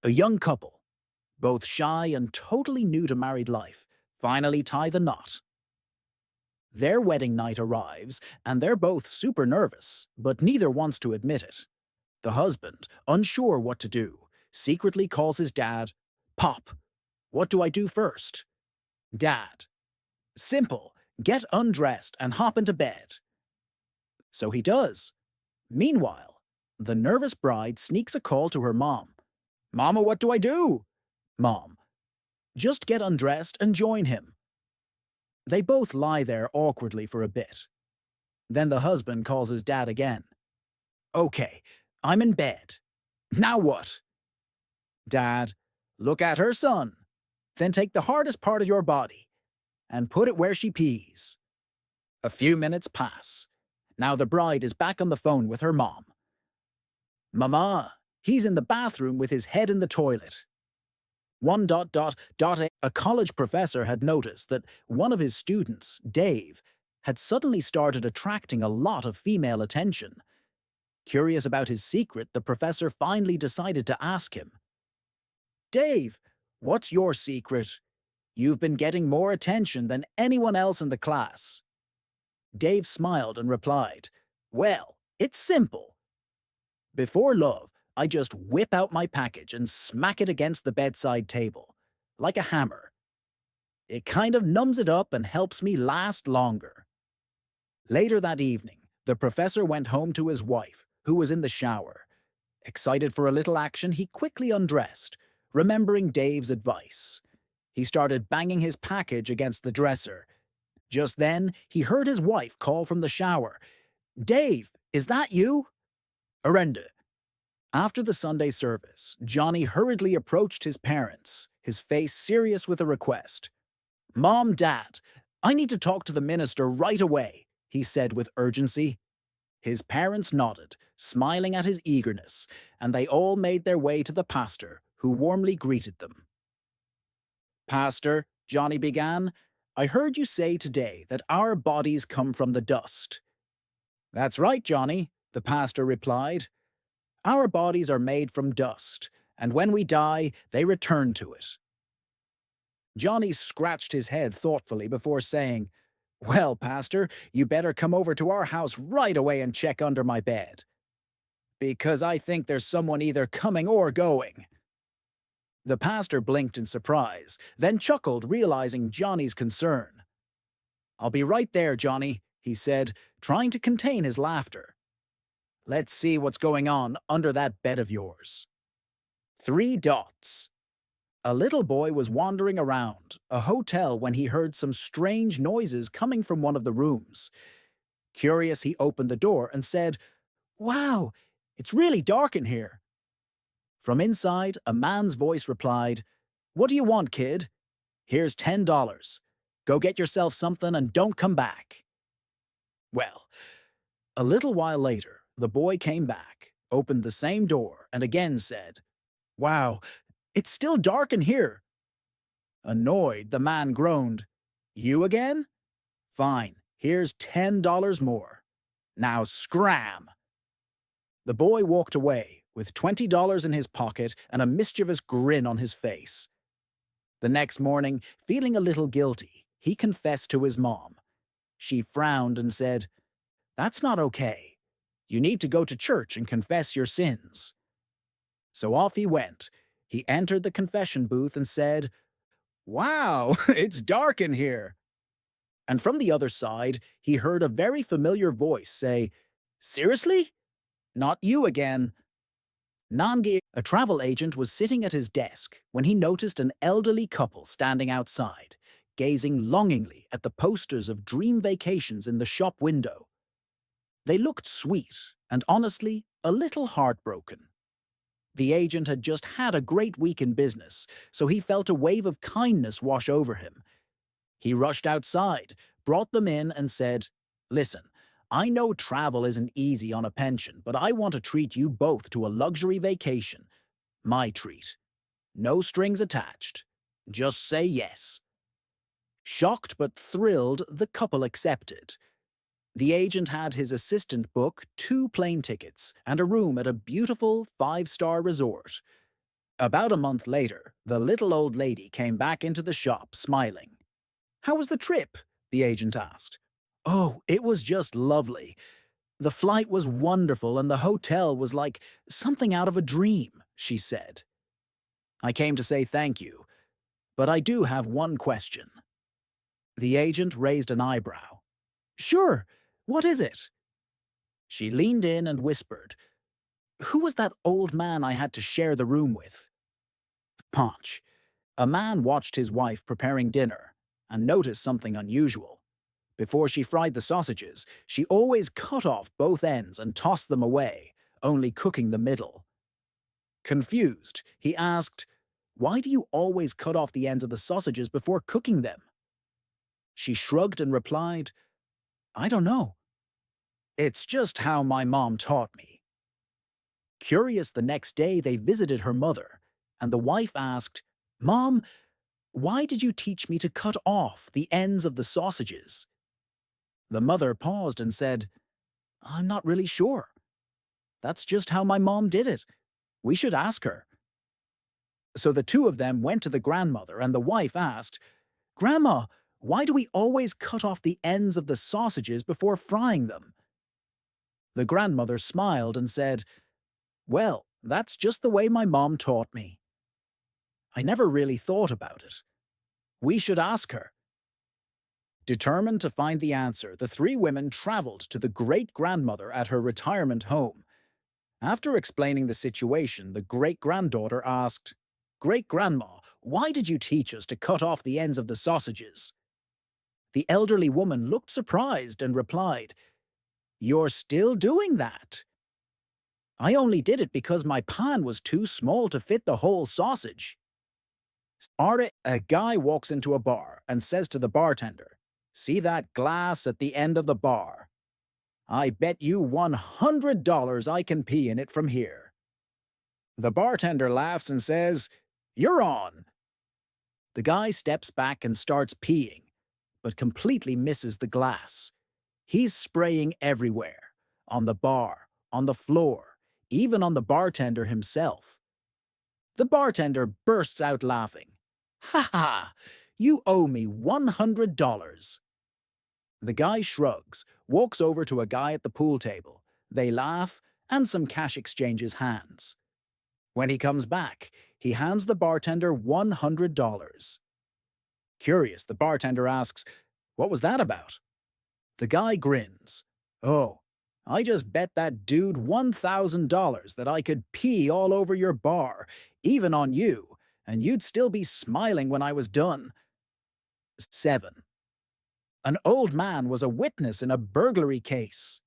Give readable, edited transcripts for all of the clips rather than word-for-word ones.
A young couple, both shy and totally new to married life, finally tie the knot. Their wedding night arrives, and they're both super nervous, but neither wants to admit it. The husband, unsure what to do, secretly calls his dad, Pop, what do I do first? Dad, simple, get undressed and hop into bed. So he does. Meanwhile, the nervous bride sneaks a call to her mom. Mama, what do I do? Mom, just get undressed and join him. They both lie there awkwardly for a bit. Then the husband calls his dad again. Okay, I'm in bed. Now what? Dad, look at her, son. Then take the hardest part of your body and put it where she pees. A few minutes pass. Now the bride is back on the phone with her mom. Mama, he's in the bathroom with his head in the toilet. A college professor had noticed that one of his students, Dave, had suddenly started attracting a lot of female attention. Curious about his secret, the professor finally decided to ask him. Dave, what's your secret? You've been getting more attention than anyone else in the class. Dave smiled and replied, Well, it's simple. Before love, I just whip out my package and smack it against the bedside table, like a hammer. It kind of numbs it up and helps me last longer. Later that evening, the professor went home to his wife, who was in the shower. Excited for a little action, he quickly undressed, remembering Dave's advice. He started banging his package against the dresser. Just then, he heard his wife call from the shower. Dave, is that you? Arenda. After the Sunday service, Johnny hurriedly approached his parents, his face serious with a request. Mom, Dad, I need to talk to the minister right away, he said with urgency. His parents nodded, smiling at his eagerness, and they all made their way to the pastor, who warmly greeted them. Pastor, Johnny began, I heard you say today that our bodies come from the dust. That's right, Johnny, the pastor replied. Our bodies are made from dust, and when we die, they return to it. Johnny scratched his head thoughtfully before saying, Well, Pastor, you better come over to our house right away and check under my bed. Because I think there's someone either coming or going. The pastor blinked in surprise, then chuckled, realizing Johnny's concern. I'll be right there, Johnny, he said, trying to contain his laughter. Let's see what's going on under that bed of yours. 3 dots. A little boy was wandering around a hotel when he heard some strange noises coming from one of the rooms. Curious, he opened the door and said, Wow, it's really dark in here. From inside, a man's voice replied, What do you want, kid? Here's $10. Go get yourself something and don't come back. Well, a little while later, the boy came back, opened the same door, and again said, Wow, it's still dark in here. Annoyed, the man groaned, You again? Fine, here's $10 more. Now scram! The boy walked away, with $20 in his pocket and a mischievous grin on his face. The next morning, feeling a little guilty, he confessed to his mom. She frowned and said, That's not okay. You need to go to church and confess your sins. So off he went. He entered the confession booth and said, Wow, it's dark in here. And from the other side, he heard a very familiar voice say, Seriously? Not you again. Nangi, a travel agent, was sitting at his desk when he noticed an elderly couple standing outside, gazing longingly at the posters of dream vacations in the shop window. They looked sweet and honestly a little heartbroken. The agent had just had a great week in business, so he felt a wave of kindness wash over him. He rushed outside, brought them in, and said, Listen, I know travel isn't easy on a pension, but I want to treat you both to a luxury vacation. My treat. No strings attached. Just say yes. Shocked but thrilled, the couple accepted. The agent had his assistant book 2 plane tickets and a room at a beautiful 5-star resort. About a month later, the little old lady came back into the shop smiling. "How was the trip?" the agent asked. "Oh, it was just lovely. The flight was wonderful and the hotel was like something out of a dream," she said. "I came to say thank you, but I do have one question." The agent raised an eyebrow. "Sure, what is it?" She leaned in and whispered, "Who was that old man I had to share the room with?" Punch. A man watched his wife preparing dinner and noticed something unusual. Before she fried the sausages, she always cut off both ends and tossed them away, only cooking the middle. Confused, he asked, "Why do you always cut off the ends of the sausages before cooking them?" She shrugged and replied, "I don't know. It's just how my mom taught me." Curious, the next day they visited her mother, and the wife asked, "Mom, why did you teach me to cut off the ends of the sausages?" The mother paused and said, "I'm not really sure. That's just how my mom did it. We should ask her." So the two of them went to the grandmother, and the wife asked, "Grandma, why do we always cut off the ends of the sausages before frying them?" The grandmother smiled and said, "Well, that's just the way my mom taught me. I never really thought about it. We should ask her." Determined to find the answer, the three women traveled to the great-grandmother at her retirement home. After explaining the situation, the great-granddaughter asked, "Great-grandma, why did you teach us to cut off the ends of the sausages?" The elderly woman looked surprised and replied, "You're still doing that? I only did it because my pan was too small to fit the whole sausage." A guy walks into a bar and says to the bartender, "See that glass at the end of the bar? I bet you $100 I can pee in it from here." The bartender laughs and says, "You're on." The guy steps back and starts peeing, but completely misses the glass. He's spraying everywhere, on the bar, on the floor, even on the bartender himself. The bartender bursts out laughing. "Ha ha! You owe me $100. The guy shrugs, walks over to a guy at the pool table. They laugh, and some cash exchanges hands. When he comes back, he hands the bartender $100. Curious, the bartender asks, "What was that about?" The guy grins. "Oh, I just bet that dude $1,000 that I could pee all over your bar, even on you, and you'd still be smiling when I was done." 7. An old man was a witness in a burglary case.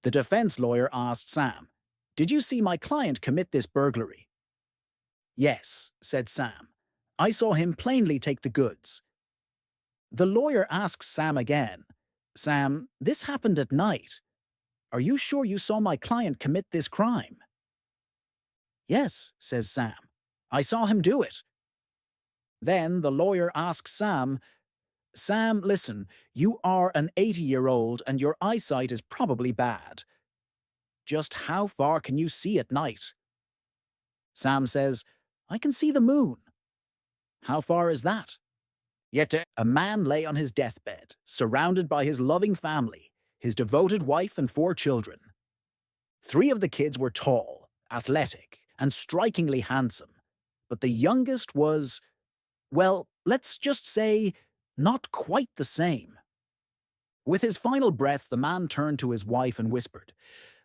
The defense lawyer asked Sam, "Did you see my client commit this burglary?" "Yes," said Sam. "I saw him plainly take the goods." The lawyer asks Sam again, "Sam, this happened at night. Are you sure you saw my client commit this crime?" "Yes," says Sam. "I saw him do it." Then the lawyer asks Sam, "Sam, listen, you are an 80-year-old and your eyesight is probably bad. Just how far can you see at night?" Sam says, "I can see the moon." "How far is that?" Yet a man lay on his deathbed, surrounded by his loving family, his devoted wife and 4 children. 3 of the kids were tall, athletic, and strikingly handsome, but the youngest was, well, let's just say, not quite the same. With his final breath, the man turned to his wife and whispered,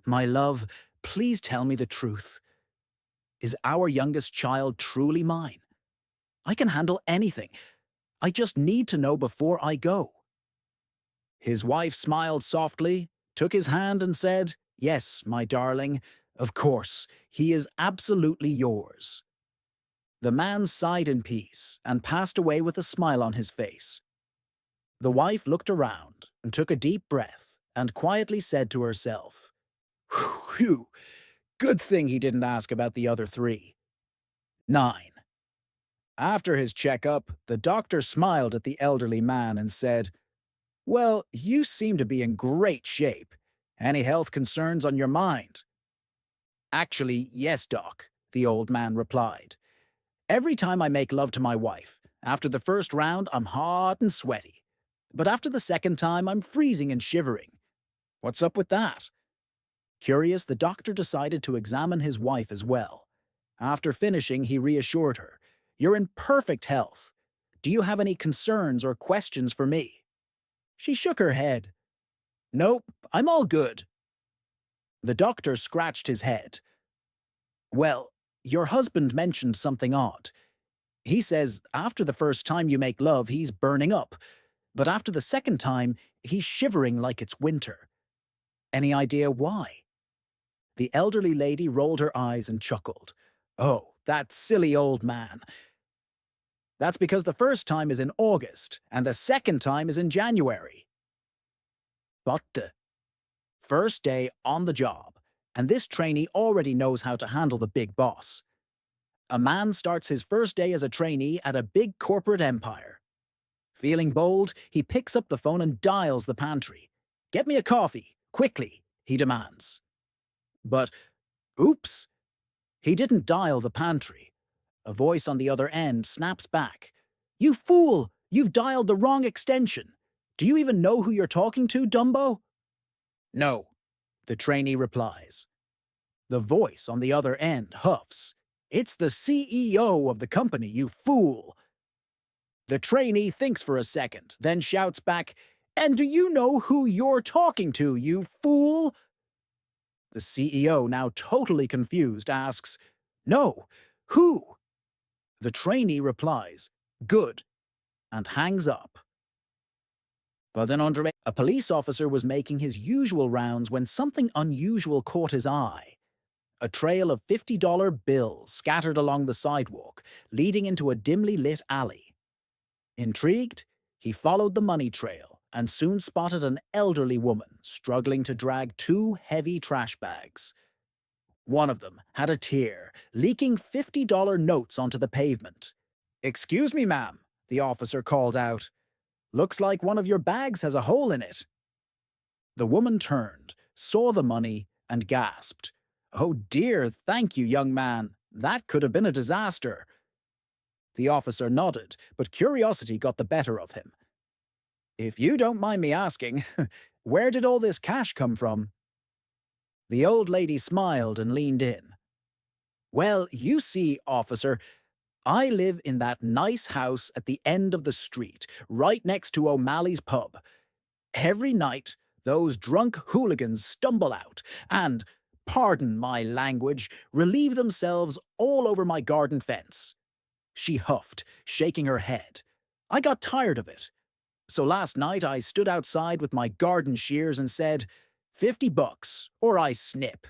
"My love, please tell me the truth. Is our youngest child truly mine? I can handle anything. I just need to know before I go." His wife smiled softly, took his hand and said, "Yes, my darling, of course, he is absolutely yours." The man sighed in peace and passed away with a smile on his face. The wife looked around and took a deep breath and quietly said to herself, "Whew, good thing he didn't ask about the other 3. 9. After his checkup, the doctor smiled at the elderly man and said, "Well, you seem to be in great shape. Any health concerns on your mind?" "Actually, yes, Doc," the old man replied. Every time I make love to my wife, after the first round, I'm hot and sweaty. But after the second time, I'm freezing and shivering. What's up with that? Curious, the doctor decided to examine his wife as well. After finishing, he reassured her, "You're in perfect health. Do you have any concerns or questions for me?" She shook her head. "Nope, I'm all good." The doctor scratched his head. "Well, your husband mentioned something odd. He says after the first time you make love, he's burning up, but after the second time, he's shivering like it's winter. Any idea why?" The elderly lady rolled her eyes and chuckled. "Oh, that silly old man. That's because the first time is in August, and the second time is in January." But first day on the job, and this trainee already knows how to handle the big boss. A man starts his first day as a trainee at a big corporate empire. Feeling bold, he picks up the phone and dials the pantry. "Get me a coffee, quickly," he demands. But, oops, he didn't dial the pantry. A voice on the other end snaps back. "You fool! You've dialed the wrong extension. Do you even know who you're talking to, Dumbo?" "No," the trainee replies. The voice on the other end huffs. "It's the CEO of the company, you fool." The trainee thinks for a second, then shouts back, "And do you know who you're talking to, you fool?" The CEO, now totally confused, asks, "No, who?" The trainee replies, "Good," and hangs up. But then a police officer was making his usual rounds when something unusual caught his eye. A trail of $50 bills scattered along the sidewalk, leading into a dimly lit alley. Intrigued, he followed the money trail and soon spotted an elderly woman struggling to drag two heavy trash bags. One of them had a tear, leaking $50 notes onto the pavement. "Excuse me, ma'am," the officer called out. "Looks like one of your bags has a hole in it." The woman turned, saw the money, and gasped. "Oh dear, thank you, young man. That could have been a disaster." The officer nodded, but curiosity got the better of him. "If you don't mind me asking, where did all this cash come from?" The old lady smiled and leaned in. "Well, you see, officer, I live in that nice house at the end of the street, right next to O'Malley's pub. Every night, those drunk hooligans stumble out and, pardon my language, relieve themselves all over my garden fence." She huffed, shaking her head. "I got tired of it. So last night I stood outside with my garden shears and said, 50 bucks, or I snip."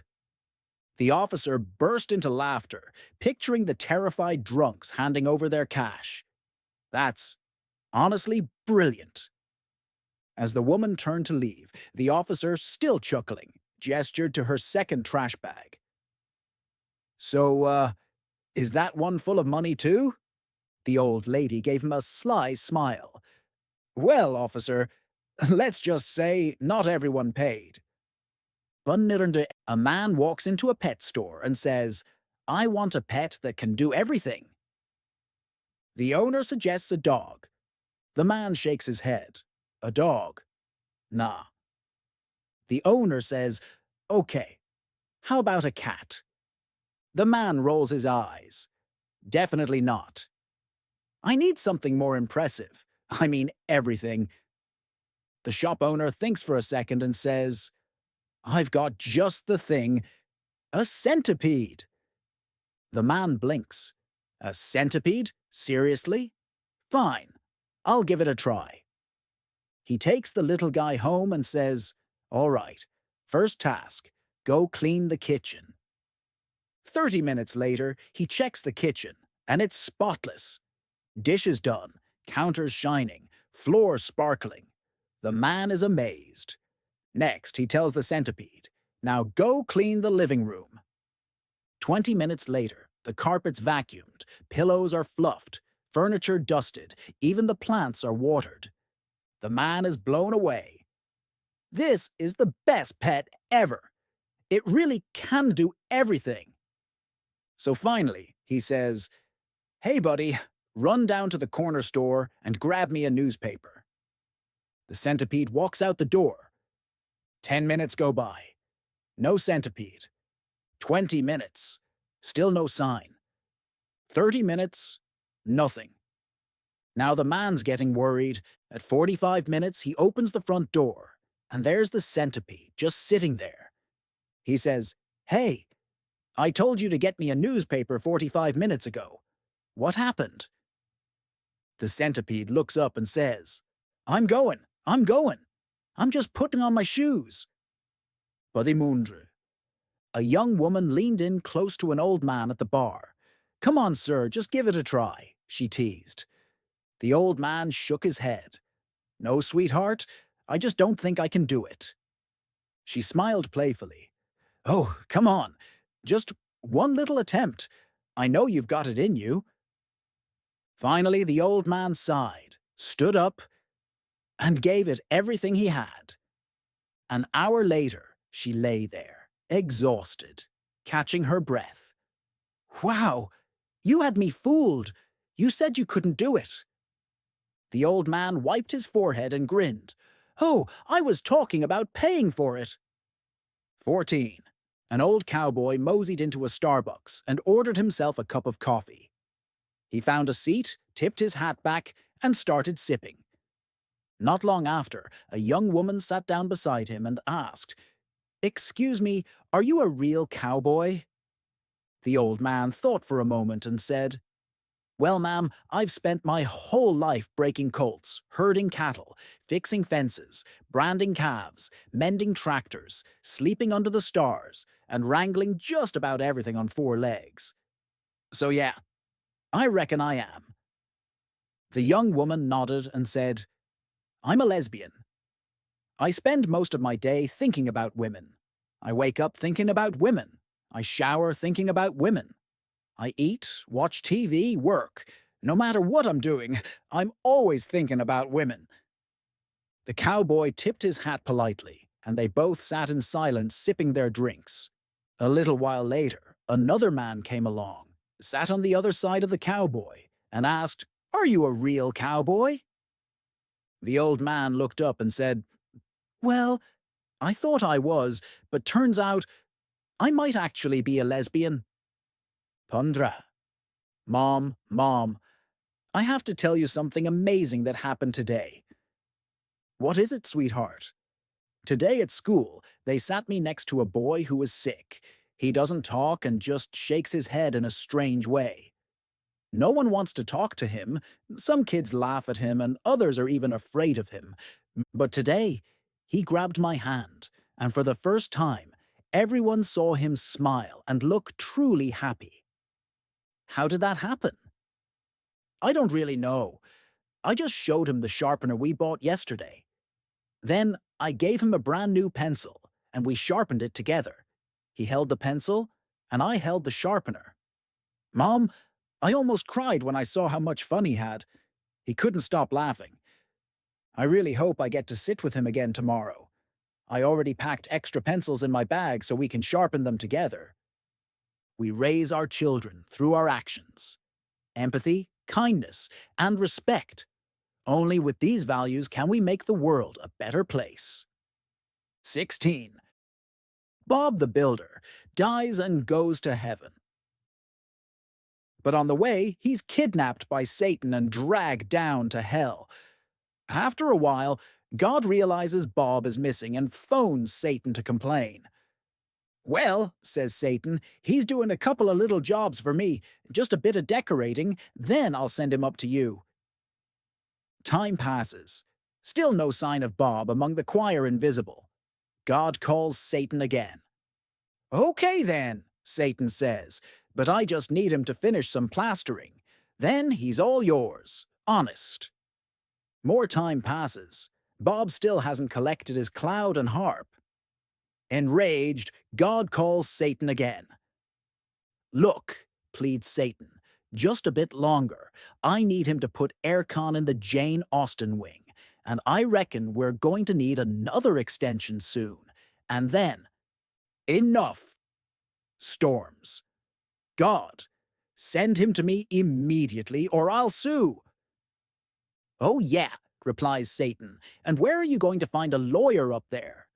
The officer burst into laughter, picturing the terrified drunks handing over their cash. "That's honestly brilliant." As the woman turned to leave, the officer, still chuckling, gestured to her second trash bag. "So, is that one full of money too?" The old lady gave him a sly smile. "Well, officer, let's just say not everyone paid." A man walks into a pet store and says, "I want a pet that can do everything." The owner suggests a dog. The man shakes his head. "A dog? Nah." The owner says, "Okay, how about a cat?" The man rolls his eyes. "Definitely not." "I need something more impressive. I mean everything." The shop owner thinks for a second and says, "I've got just the thing, a centipede." The man blinks. "A centipede? Seriously? Fine, I'll give it a try." He takes the little guy home and says, "All right, first task, go clean the kitchen." 30 minutes later, he checks the kitchen, and it's spotless. Dishes done, counters shining, floor sparkling. The man is amazed. Next, he tells the centipede, "Now go clean the living room." 20 minutes later, the carpet's vacuumed, pillows are fluffed, furniture dusted, even the plants are watered. The man is blown away. "This is the best pet ever. It really can do everything." So finally, he says, Hey, buddy, run down to the corner store and grab me a newspaper. The centipede walks out the door. 10 minutes go by. No centipede. 20 minutes. Still no sign. 30 minutes. Nothing. Now the man's getting worried. At 45 minutes, he opens the front door, and there's the centipede just sitting there. He says, "Hey, I told you to get me a newspaper 45 minutes ago. What happened?" The centipede looks up and says, "I'm going, I'm going. I'm just putting on my shoes." But the Mundra. A young woman leaned in close to an old man at the bar. "Come on, sir, just give it a try," she teased. The old man shook his head. "No, sweetheart, I just don't think I can do it." She smiled playfully. "Oh, come on. Just one little attempt. I know you've got it in you." Finally, the old man sighed, stood up, and gave it everything he had. An hour later, she lay there, exhausted, catching her breath. "Wow, you had me fooled. You said you couldn't do it." The old man wiped his forehead and grinned. "Oh, I was talking about paying for it." 14. An old cowboy moseyed into a Starbucks and ordered himself a cup of coffee. He found a seat, tipped his hat back, and started sipping. Not long after, a young woman sat down beside him and asked, "Excuse me, are you a real cowboy?" The old man thought for a moment and said, "Well, ma'am, I've spent my whole life breaking colts, herding cattle, fixing fences, branding calves, mending tractors, sleeping under the stars, and wrangling just about everything on four legs. So yeah, I reckon I am." The young woman nodded and said, "I'm a lesbian. I spend most of my day thinking about women. I wake up thinking about women. I shower thinking about women. I eat, watch TV, work. No matter what I'm doing, I'm always thinking about women." The cowboy tipped his hat politely, and they both sat in silence sipping their drinks. A little while later, another man came along, sat on the other side of the cowboy, and asked, "Are you a real cowboy?" The old man looked up and said, "Well, I thought I was, but turns out I might actually be a lesbian." Mundra. Mom, I have to tell you something amazing that happened today." "What is it, sweetheart?" "Today at school, they sat me next to a boy who was sick. He doesn't talk and just shakes his head in a strange way. No one wants to talk to him. Some kids laugh at him and others are even afraid of him. But today, he grabbed my hand, and for the first time, everyone saw him smile and look truly happy." "How did that happen?" "I don't really know. I just showed him the sharpener we bought yesterday. Then I gave him a brand new pencil, and we sharpened it together. He held the pencil, and I held the sharpener. Mom, I almost cried when I saw how much fun he had. He couldn't stop laughing. I really hope I get to sit with him again tomorrow. I already packed extra pencils in my bag so we can sharpen them together." We raise our children through our actions. Empathy, kindness, and respect. Only with these values can we make the world a better place. 16. Bob the Builder dies and goes to heaven. But on the way, he's kidnapped by Satan and dragged down to hell. After a while, God realizes Bob is missing and phones Satan to complain. "Well," says Satan, "he's doing a couple of little jobs for me, just a bit of decorating, then I'll send him up to you." Time passes. Still no sign of Bob among the choir invisible. God calls Satan again. "Okay then," Satan says, "but I just need him to finish some plastering. Then he's all yours, honest." More time passes. Bob still hasn't collected his cloud and harp. Enraged, God calls Satan again. "Look," pleads Satan, "just a bit longer. I need him to put aircon in the Jane Austen wing, and I reckon we're going to need another extension soon. And then, enough!" Storms. God, Send him to me immediately, or I'll sue. Oh, yeah, replies Satan. And where are you going to find a lawyer up there?